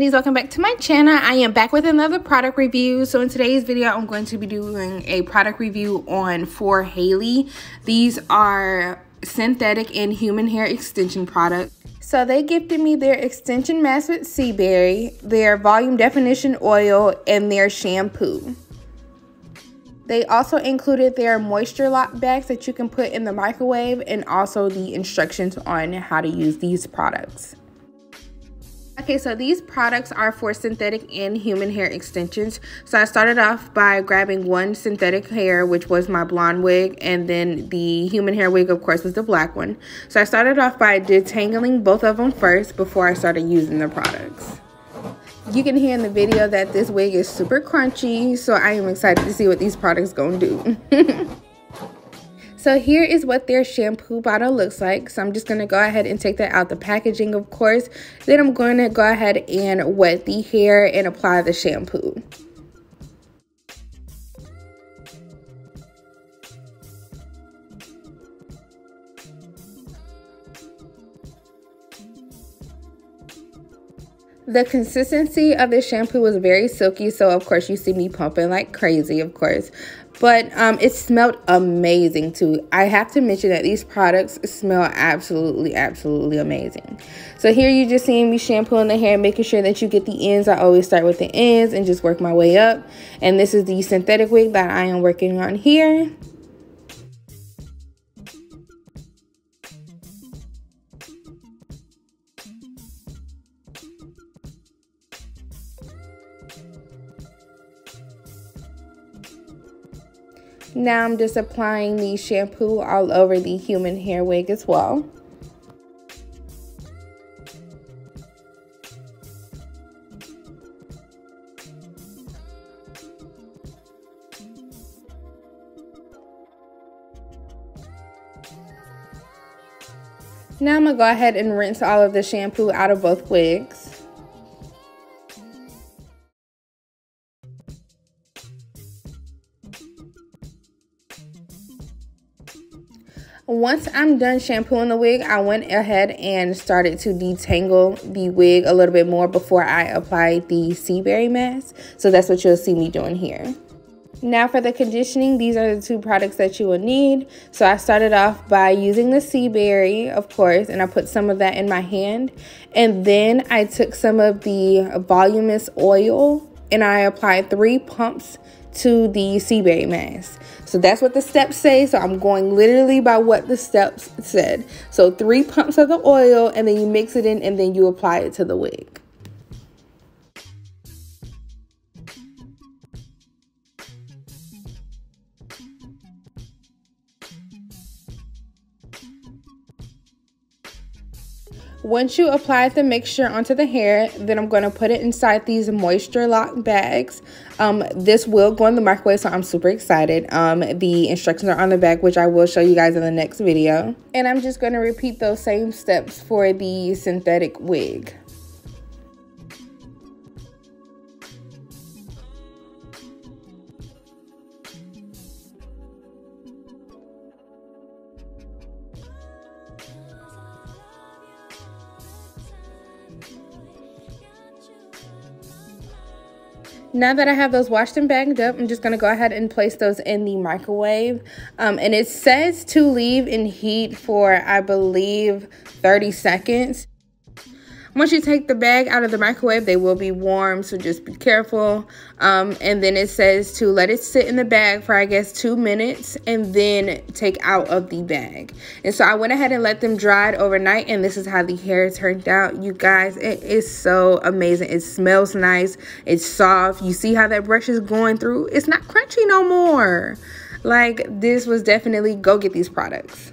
ladies, welcome back to my channel. I am back with another product review. So in today's video, I'm going to be doing a product review on For Haley. These are synthetic and human hair extension products. So they gifted me their extension mask with sea berry, their volume definition oil, and their shampoo. They also included their moisture lock bags that you can put in the microwave, and also the instructions on how to use these products. Okay, so these products are for synthetic and human hair extensions. So I started off by grabbing one synthetic hair, which was my blonde wig, and then the human hair wig, of course, was the black one. So I started off by detangling both of them first before I started using the products. You can hear in the video that this wig is super crunchy, so I am excited to see what these products gonna do. So here is what their shampoo bottle looks like. So I'm just going to go ahead and take that out the packaging, of course. Then I'm going to go ahead and wet the hair and apply the shampoo. The consistency of the shampoo was very silky, so of course you see me pumping like crazy, of course. But it smelled amazing too. I have to mention that these products smell absolutely amazing. So here you just seeing me shampooing the hair, making sure that you get the ends. I always start with the ends and just work my way up. And this is the synthetic wig that I am working on here. Now I'm just applying the shampoo all over the human hair wig as well. Now I'm going to go ahead and rinse all of the shampoo out of both wigs. Once I'm done shampooing the wig, I went ahead and started to detangle the wig a little bit more before I applied the sea berry mask. So that's what you'll see me doing here. Now for the conditioning, these are the two products that you will need. So I started off by using the sea berry, of course, and I put some of that in my hand. And then I took some of the voluminous oil and I applied 3 pumps to the sea berry mask. So that's what the steps say. So I'm going literally by what the steps said. So 3 pumps of the oil, and then you mix it in, and then you apply it to the wig. Once you apply the mixture onto the hair, then I'm going to put it inside these moisture lock bags. This will go in the microwave, so I'm super excited. The instructions are on the back, which I will show you guys in the next video. And I'm just going to repeat those same steps for the synthetic wig. Now that I have those washed and bagged up, I'm just going to go ahead and place those in the microwave. And it says to leave in heat for, I believe, 30 seconds. Once you take the bag out of the microwave, they will be warm, so just be careful. And then it says to let it sit in the bag for, I guess, 2 minutes and then take out of the bag. And so I went ahead and let them dry overnight, and this is how the hair turned out. You guys, it is so amazing. It smells nice. It's soft. You see how that brush is going through? It's not crunchy no more. Like, this was definitely go get these products.